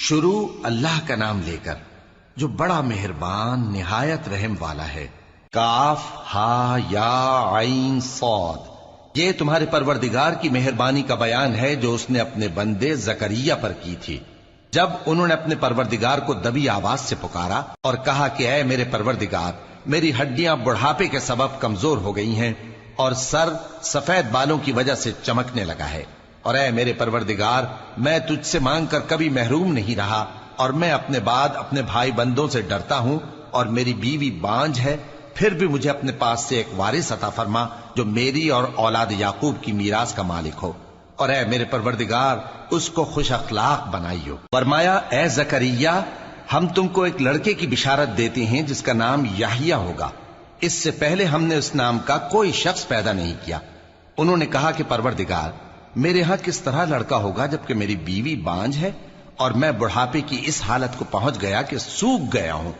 شروع اللہ کا نام لے کر جو بڑا مہربان نہایت رحم والا ہے۔ کاف ہا یا عین صاد، یہ تمہارے پروردگار کی مہربانی کا بیان ہے جو اس نے اپنے بندے زکریا پر کی تھی جب انہوں نے اپنے پروردگار کو دبی آواز سے پکارا اور کہا کہ اے میرے پروردگار، میری ہڈیاں بڑھاپے کے سبب کمزور ہو گئی ہیں اور سر سفید بالوں کی وجہ سے چمکنے لگا ہے، اور اے میرے پروردگار، میں تجھ سے مانگ کر کبھی محروم نہیں رہا، اور میں اپنے بعد اپنے بھائی بندوں سے ڈرتا ہوں، اور میری بیوی بانجھ ہے، پھر بھی مجھے اپنے پاس سے ایک وارث عطا فرما جو میری اور اولاد یعقوب کی میراث کا مالک ہو، اور اے میرے پروردگار اس کو خوش اخلاق بنائیو۔ فرمایا اے زکریا، ہم تم کو ایک لڑکے کی بشارت دیتے ہیں جس کا نام یحییٰ ہوگا، اس سے پہلے ہم نے اس نام کا کوئی شخص پیدا نہیں کیا۔ انہوں نے کہا کہ پروردگار، میرے ہاں کس طرح لڑکا ہوگا جبکہ میری بیوی بانجھ ہے اور میں بڑھاپے کی اس حالت کو پہنچ گیا کہ سوکھ گیا ہوں۔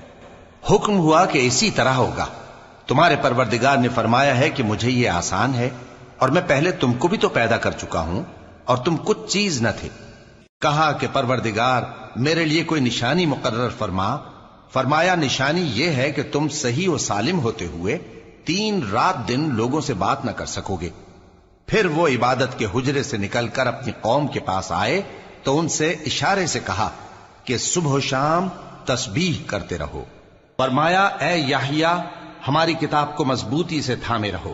حکم ہوا کہ اسی طرح ہوگا۔ تمہارے پروردگار نے فرمایا ہے کہ مجھے یہ آسان ہے، اور میں پہلے تم کو بھی تو پیدا کر چکا ہوں اور تم کچھ چیز نہ تھے۔ کہا کہ پروردگار میرے لیے کوئی نشانی مقرر فرما۔ فرمایا نشانی یہ ہے کہ تم صحیح و سالم ہوتے ہوئے 3 رات دن لوگوں سے بات نہ کر سکو گے۔ پھر وہ عبادت کے حجرے سے نکل کر اپنی قوم کے پاس آئے تو ان سے اشارے سے کہا کہ صبح و شام تسبیح کرتے رہو۔ فرمایا اے یحییٰ، ہماری کتاب کو مضبوطی سے تھامے رہو،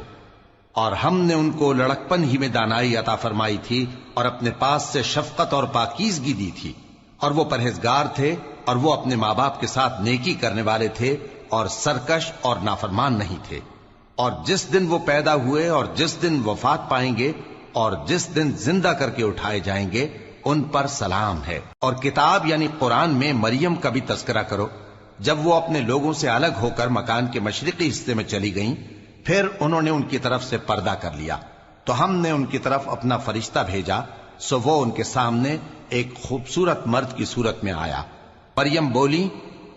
اور ہم نے ان کو لڑکپن ہی میں دانائی عطا فرمائی تھی اور اپنے پاس سے شفقت اور پاکیزگی دی تھی، اور وہ پرہیزگار تھے اور وہ اپنے ماں باپ کے ساتھ نیکی کرنے والے تھے اور سرکش اور نافرمان نہیں تھے۔ اور جس دن وہ پیدا ہوئے اور جس دن وفات پائیں گے اور جس دن زندہ کر کے اٹھائے جائیں گے ان پر سلام ہے۔ اور کتاب یعنی قرآن میں مریم کا بھی تذکرہ کرو، جب وہ اپنے لوگوں سے الگ ہو کر مکان کے مشرقی حصے میں چلی گئیں، پھر انہوں نے ان کی طرف سے پردہ کر لیا تو ہم نے ان کی طرف اپنا فرشتہ بھیجا، سو وہ ان کے سامنے ایک خوبصورت مرد کی صورت میں آیا۔ مریم بولی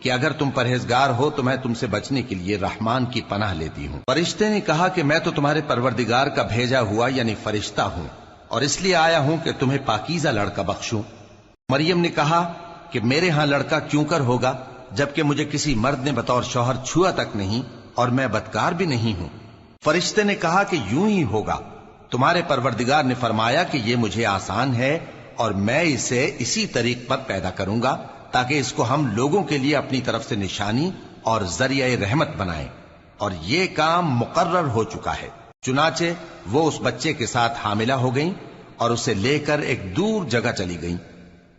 کہ اگر تم پرہیزگار ہو تو میں تم سے بچنے کے لیے رحمان کی پناہ لیتی ہوں۔ فرشتے نے کہا کہ میں تو تمہارے پروردگار کا بھیجا ہوا یعنی فرشتہ ہوں، اور اس لیے آیا ہوں کہ تمہیں پاکیزہ لڑکا بخشوں۔ مریم نے کہا کہ میرے ہاں لڑکا کیوں کر ہوگا جبکہ مجھے کسی مرد نے بطور شوہر چھوا تک نہیں اور میں بدکار بھی نہیں ہوں۔ فرشتے نے کہا کہ یوں ہی ہوگا، تمہارے پروردگار نے فرمایا کہ یہ مجھے آسان ہے اور میں اسے اسی طریق پر پیدا کروں گا تاکہ اس کو ہم لوگوں کے لیے اپنی طرف سے نشانی اور ذریعہ رحمت بنائیں، اور یہ کام مقرر ہو چکا ہے۔ چنانچہ وہ اس بچے کے ساتھ حاملہ ہو گئیں اور اسے لے کر ایک دور جگہ چلی گئیں۔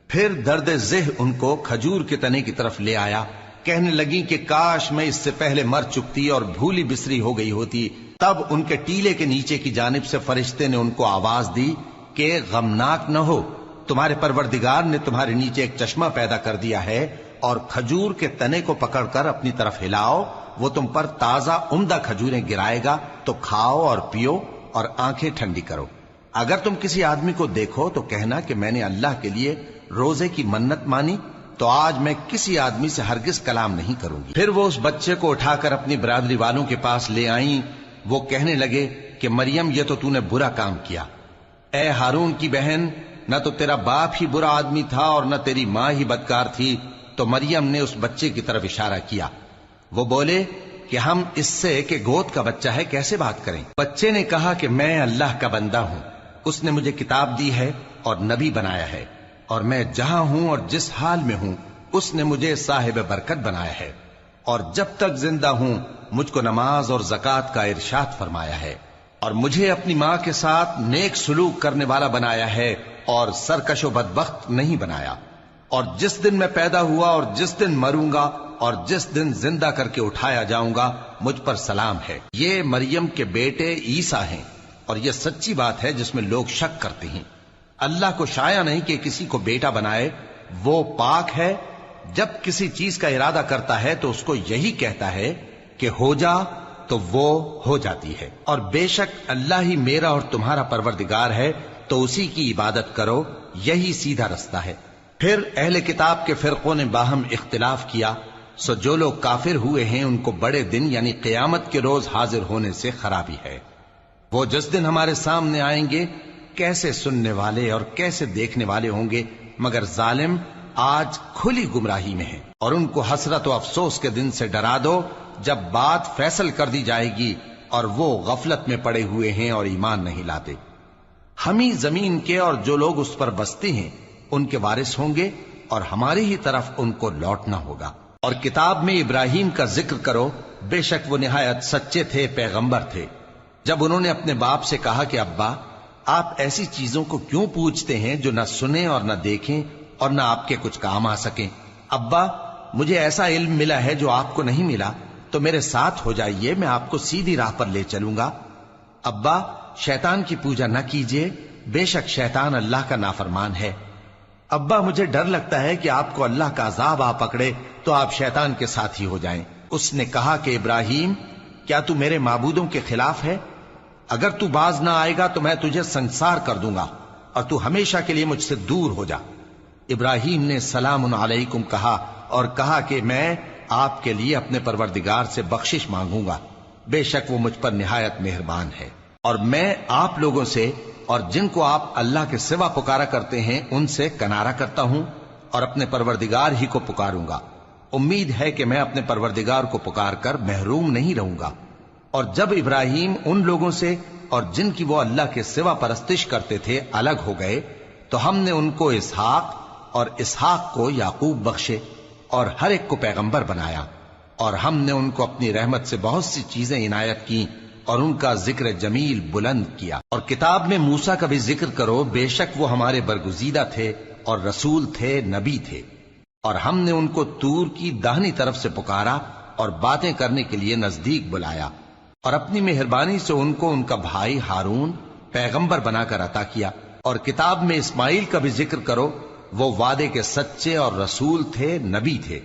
پھر درد ذہ ان کو کھجور کے تنے کی طرف لے آیا، کہنے لگیں کہ کاش میں اس سے پہلے مر چکتی اور بھولی بسری ہو گئی ہوتی۔ تب ان کے ٹیلے کے نیچے کی جانب سے فرشتے نے ان کو آواز دی کہ غمناک نہ ہو، تمہارے پروردگار نے تمہارے نیچے ایک چشمہ پیدا کر دیا ہے، اور کھجور کے تنے کو پکڑ کر اپنی طرف ہلاؤ، وہ تم پر تازہ عمدہ کھجوریں گرائے گا، تو کھاؤ اور پیو اور آنکھیں ٹھنڈی کرو۔ اگر تم کسی آدمی کو دیکھو تو کہنا کہ میں نے اللہ کے لیے روزے کی منت مانی، تو آج میں کسی آدمی سے ہرگز کلام نہیں کروں گی۔ پھر وہ اس بچے کو اٹھا کر اپنی برادری والوں کے پاس لے آئیں۔ وہ کہنے لگے کہ مریم یہ تو نے برا کام کیا، اے ہارون کی بہن، نہ تو تیرا باپ ہی برا آدمی تھا اور نہ تیری ماں ہی بدکار تھی۔ تو مریم نے اس بچے کی طرف اشارہ کیا۔ وہ بولے کہ ہم اس سے کہ گود کا بچہ ہے کیسے بات کریں؟ بچے نے کہا کہ میں اللہ کا بندہ ہوں، اس نے مجھے کتاب دی ہے اور نبی بنایا ہے، اور میں جہاں ہوں اور جس حال میں ہوں اس نے مجھے صاحب برکت بنایا ہے، اور جب تک زندہ ہوں مجھ کو نماز اور زکوٰۃ کا ارشاد فرمایا ہے، اور مجھے اپنی ماں کے ساتھ نیک سلوک کرنے والا بنایا ہے اور سرکش و بدبخت نہیں بنایا، اور جس دن میں پیدا ہوا اور جس دن مروں گا اور جس دن زندہ کر کے اٹھایا جاؤں گا مجھ پر سلام ہے۔ یہ مریم کے بیٹے عیسیٰ ہیں، اور یہ سچی بات ہے جس میں لوگ شک کرتے ہیں۔ اللہ کو شایع نہیں کہ کسی کو بیٹا بنائے، وہ پاک ہے، جب کسی چیز کا ارادہ کرتا ہے تو اس کو یہی کہتا ہے کہ ہو جا تو وہ ہو جاتی ہے، اور بے شک اللہ ہی میرا اور تمہارا پروردگار ہے، تو اسی کی عبادت کرو، یہی سیدھا رستہ ہے۔ پھر اہل کتاب کے فرقوں نے باہم اختلاف کیا، سو جو لوگ کافر ہوئے ہیں ان کو بڑے دن یعنی قیامت کے روز حاضر ہونے سے خرابی ہے۔ وہ جس دن ہمارے سامنے آئیں گے کیسے سننے والے اور کیسے دیکھنے والے ہوں گے، مگر ظالم آج کھلی گمراہی میں ہیں، اور ان کو حسرت و افسوس کے دن سے ڈرا دو جب بات فیصل کر دی جائے گی اور وہ غفلت میں پڑے ہوئے ہیں اور ایمان نہیں لاتے۔ ہم ہی زمین کے اور جو لوگ اس پر بستے ہیں ان کے وارث ہوں گے، اور ہماری ہی طرف ان کو لوٹنا ہوگا۔ اور کتاب میں ابراہیم کا ذکر کرو، بے شک وہ نہایت سچے تھے، پیغمبر تھے۔ جب انہوں نے اپنے باپ سے کہا کہ ابا، آپ ایسی چیزوں کو کیوں پوچھتے ہیں جو نہ سنیں اور نہ دیکھیں اور نہ آپ کے کچھ کام آ سکیں؟ ابا، مجھے ایسا علم ملا ہے جو آپ کو نہیں ملا، تو میرے ساتھ ہو جائیے، میں آپ کو سیدھی راہ پر لے چلوں گا۔ ابا، شیطان کی پوجا نہ کیجیے، بے شک شیطان اللہ کا نافرمان ہے۔ ابا، مجھے ڈر لگتا ہے کہ آپ کو اللہ کا عذاب آ پکڑے تو آپ شیطان کے ساتھی ہو جائیں۔ اس نے کہا کہ ابراہیم، کیا تو میرے معبودوں کے خلاف ہے؟ اگر تو باز نہ آئے گا تو میں تجھے سنسار کر دوں گا اور تو ہمیشہ کے لیے مجھ سے دور ہو جا۔ ابراہیم نے سلام علیکم کہا اور کہا کہ میں آپ کے لیے اپنے پروردگار سے بخشش مانگوں گا، بے شک وہ مجھ پر نہایت مہربان ہے۔ اور میں آپ لوگوں سے اور جن کو آپ اللہ کے سوا پکارا کرتے ہیں ان سے کنارہ کرتا ہوں اور اپنے پروردگار ہی کو پکاروں گا۔ امید ہے کہ میں اپنے پروردگار کو پکار کر محروم نہیں رہوں گا۔ اور جب ابراہیم ان لوگوں سے اور جن کی وہ اللہ کے سوا پرستش کرتے تھے الگ ہو گئے تو ہم نے ان کو اسحاق اور اسحاق کو یعقوب بخشے اور ہر ایک کو پیغمبر بنایا، اور ہم نے ان کو اپنی رحمت سے بہت سی چیزیں عنایت کی اور ان کا ذکر جمیل بلند کیا۔ اور کتاب میں موسیٰ کا بھی ذکر کرو، بے شک وہ ہمارے برگزیدہ تھے اور رسول تھے، نبی تھے، اور ہم نے ان کو طور کی داہنی طرف سے پکارا اور باتیں کرنے کے لیے نزدیک بلایا، اور اپنی مہربانی سے ان کو ان کا بھائی ہارون پیغمبر بنا کر عطا کیا۔ اور کتاب میں اسماعیل کا بھی ذکر کرو، وہ وعدے کے سچے اور رسول تھے، نبی تھے،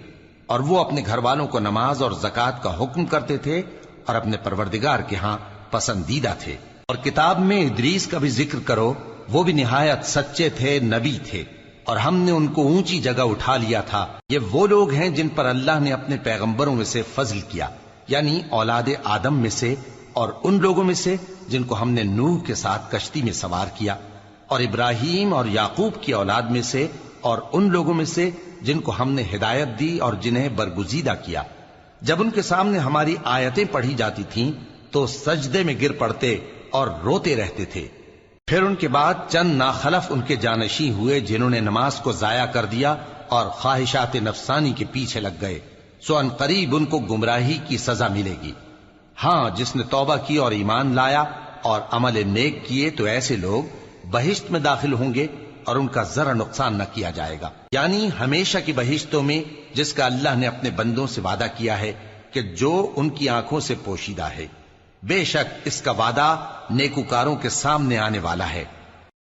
اور وہ اپنے گھر والوں کو نماز اور زکوٰۃ کا حکم کرتے تھے اور اپنے پروردگار کے ہاں پسندیدہ تھے۔ اور کتاب میں ادریس کا بھی ذکر کرو، وہ بھی نہایت سچے تھے، نبی تھے، اور ہم نے ان کو اونچی جگہ اٹھا لیا تھا۔ یہ وہ لوگ ہیں جن پر اللہ نے اپنے پیغمبروں میں سے فضل کیا، یعنی اولاد آدم میں سے، اور ان لوگوں میں سے جن کو ہم نے نوح کے ساتھ کشتی میں سوار کیا، اور ابراہیم اور یعقوب کی اولاد میں سے، اور ان لوگوں میں سے جن کو ہم نے ہدایت دی اور جنہیں برگزیدہ کیا۔ جب ان کے سامنے ہماری آیتیں پڑھی جاتی تھیں تو سجدے میں گر پڑتے اور روتے رہتے تھے۔ پھر ان کے بعد چند ناخلف ان کے جانشیں ہوئے جنہوں نے نماز کو ضائع کر دیا اور خواہشات نفسانی کے پیچھے لگ گئے، سو ان قریب ان کو گمراہی کی سزا ملے گی۔ ہاں، جس نے توبہ کی اور ایمان لایا اور عمل نیک کیے تو ایسے لوگ بہشت میں داخل ہوں گے اور ان کا ذرا نقصان نہ کیا جائے گا، یعنی ہمیشہ کی بہشتوں میں جس کا اللہ نے اپنے بندوں سے وعدہ کیا ہے کہ جو ان کی آنکھوں سے پوشیدہ ہے۔ بے شک اس کا وعدہ نیکوکاروں کے سامنے آنے والا ہے،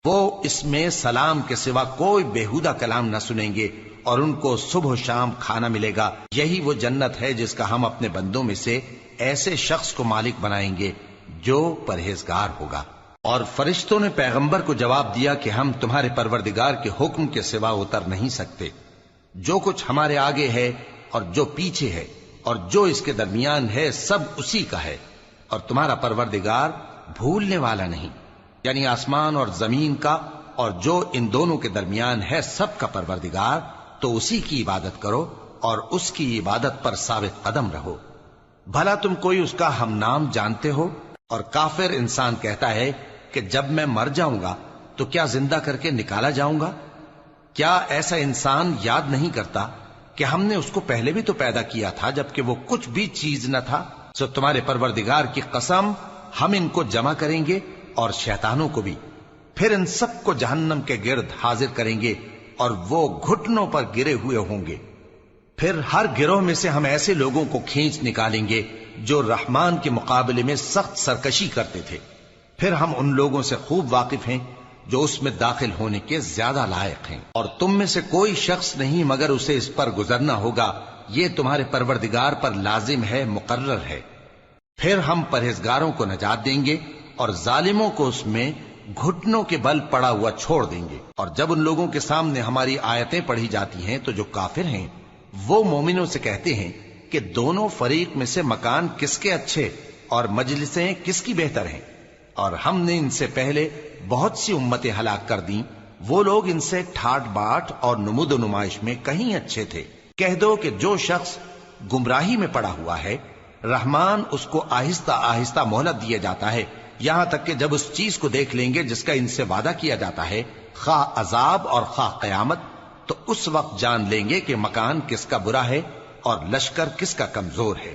وہ اس میں سلام کے سوا کوئی بیہودہ کلام نہ سنیں گے اور ان کو صبح و شام کھانا ملے گا۔ یہی وہ جنت ہے جس کا ہم اپنے بندوں میں سے ایسے شخص کو مالک بنائیں گے جو پرہیزگار ہوگا۔ اور فرشتوں نے پیغمبر کو جواب دیا کہ ہم تمہارے پروردگار کے حکم کے سوا اتر نہیں سکتے، جو کچھ ہمارے آگے ہے اور جو پیچھے ہے اور جو اس کے درمیان ہے سب اسی کا ہے، اور تمہارا پروردگار بھولنے والا نہیں، یعنی آسمان اور زمین کا اور جو ان دونوں کے درمیان ہے سب کا پروردگار، تو اسی کی عبادت کرو اور اس کی عبادت پر ثابت قدم رہو۔ بھلا تم کوئی اس کا ہم نام جانتے ہو؟ اور کافر انسان کہتا ہے کہ جب میں مر جاؤں گا تو کیا زندہ کر کے نکالا جاؤں گا؟ کیا ایسا انسان یاد نہیں کرتا کہ ہم نے اس کو پہلے بھی تو پیدا کیا تھا جبکہ وہ کچھ بھی چیز نہ تھا؟ سو تمہارے پروردگار کی قسم، ہم ان کو جمع کریں گے اور شیطانوں کو بھی، پھر ان سب کو جہنم کے گرد حاضر کریں گے اور وہ گھٹنوں پر گرے ہوئے ہوں گے۔ پھر ہر گروہ میں سے ہم ایسے لوگوں کو کھینچ نکالیں گے جو رحمان کے مقابلے میں سخت سرکشی کرتے تھے، پھر ہم ان لوگوں سے خوب واقف ہیں جو اس میں داخل ہونے کے زیادہ لائق ہیں، اور تم میں سے کوئی شخص نہیں مگر اسے اس پر گزرنا ہوگا، یہ تمہارے پروردگار پر لازم ہے، مقرر ہے۔ پھر ہم پرہیزگاروں کو نجات دیں گے اور ظالموں کو اس میں گھٹنوں کے بل پڑا ہوا چھوڑ دیں گے۔ اور جب ان لوگوں کے سامنے ہماری آیتیں پڑھی جاتی ہیں تو جو کافر ہیں وہ مومنوں سے کہتے ہیں کہ دونوں فریق میں سے مکان کس کے اچھے اور مجلسیں کس کی بہتر ہیں، اور ہم نے ان سے پہلے بہت سی امتیں ہلاک کر دیں وہ لوگ ان سے ٹھاٹ باٹ اور نمود و نمائش میں کہیں اچھے تھے۔ کہہ دو کہ جو شخص گمراہی میں پڑا ہوا ہے، رحمان اس کو آہستہ آہستہ مہلت دیا جاتا ہے، یہاں تک کہ جب اس چیز کو دیکھ لیں گے جس کا ان سے وعدہ کیا جاتا ہے، خواہ عذاب اور خواہ قیامت، تو اس وقت جان لیں گے کہ مکان کس کا برا ہے اور لشکر کس کا کمزور ہے۔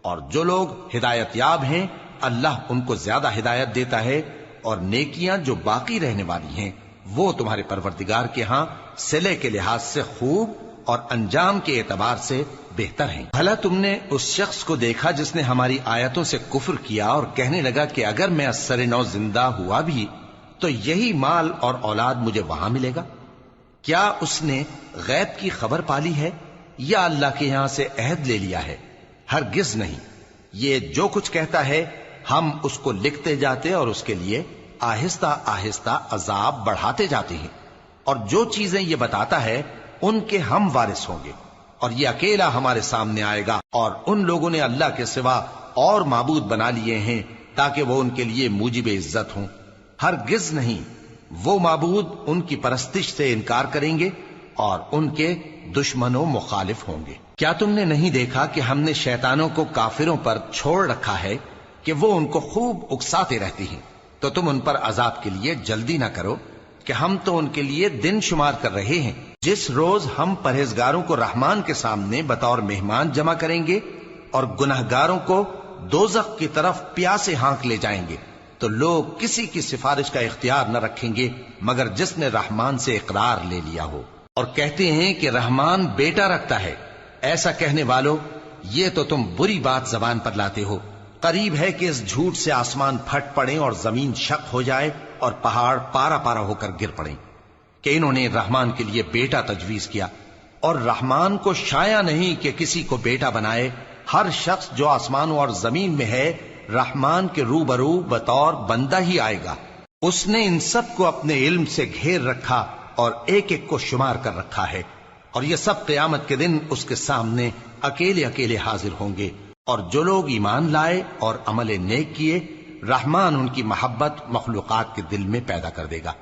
اور جو لوگ ہدایت یاب ہیں، اللہ ان کو زیادہ ہدایت دیتا ہے، اور نیکیاں جو باقی رہنے والی ہیں وہ تمہارے پروردگار کے ہاں صلے کے لحاظ سے خوب اور انجام کے اعتبار سے بہتر ہیں۔ بھلا تم نے اس شخص کو دیکھا جس نے ہماری آیتوں سے کفر کیا اور کہنے لگا کہ اگر میں ازسر نو زندہ ہوا بھی تو یہی مال اور اولاد مجھے وہاں ملے گا؟ کیا اس نے غیب کی خبر پالی ہے یا اللہ کے یہاں سے عہد لے لیا ہے؟ ہرگز نہیں۔ یہ جو کچھ کہتا ہے ہم اس کو لکھتے جاتے اور اس کے لیے آہستہ آہستہ عذاب بڑھاتے جاتے ہیں، اور جو چیزیں یہ بتاتا ہے ان کے ہم وارث ہوں گے، اور یہ اکیلا ہمارے سامنے آئے گا، اور ان لوگوں نے اللہ کے سوا اور معبود بنا لیے ہیں تاکہ وہ ان کے لیے موجب عزت ہوں۔ ہرگز نہیں، وہ معبود ان کی پرستش سے انکار کریں گے اور ان کے دشمن و مخالف ہوں گے۔ کیا تم نے نہیں دیکھا کہ ہم نے شیطانوں کو کافروں پر چھوڑ رکھا ہے کہ وہ ان کو خوب اکساتے رہتی ہیں؟ تو تم ان پر عذاب کے لیے جلدی نہ کرو کہ ہم تو ان کے لیے دن شمار کر رہے ہیں۔ جس روز ہم پرہیزگاروں کو رحمان کے سامنے بطور مہمان جمع کریں گے اور گناہگاروں کو دوزخ کی طرف پیاسے ہانک لے جائیں گے، تو لوگ کسی کی سفارش کا اختیار نہ رکھیں گے مگر جس نے رحمان سے اقرار لے لیا ہو، اور کہتے ہیں کہ رحمان بیٹا رکھتا ہے۔ ایسا کہنے والوں، یہ تو تم بری بات زبان پر لاتے ہو۔ قریب ہے کہ اس جھوٹ سے آسمان پھٹ پڑیں اور زمین شق ہو جائے اور پہاڑ پارا پارا ہو کر گر پڑیں کہ انہوں نے رحمان کے لیے بیٹا تجویز کیا، اور رحمان کو شایع نہیں کہ کسی کو بیٹا بنائے۔ ہر شخص جو آسمانوں اور زمین میں ہے رحمان کے روبرو بطور بندہ ہی آئے گا۔ اس نے ان سب کو اپنے علم سے گھیر رکھا اور ایک ایک کو شمار کر رکھا ہے، اور یہ سب قیامت کے دن اس کے سامنے اکیلے اکیلے حاضر ہوں گے۔ اور جو لوگ ایمان لائے اور عمل نیک کیے، رحمان ان کی محبت مخلوقات کے دل میں پیدا کر دے گا۔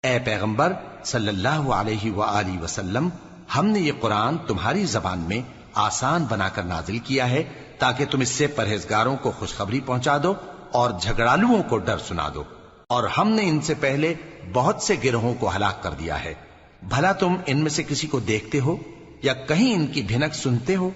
اے پیغمبر صلی اللہ علیہ وآلہ وسلم، ہم نے یہ قرآن تمہاری زبان میں آسان بنا کر نازل کیا ہے تاکہ تم اس سے پرہیزگاروں کو خوشخبری پہنچا دو اور جھگڑالوؤں کو ڈر سنا دو، اور ہم نے ان سے پہلے بہت سے گروہوں کو ہلاک کر دیا ہے۔ بھلا تم ان میں سے کسی کو دیکھتے ہو یا کہیں ان کی بھنک سنتے ہو؟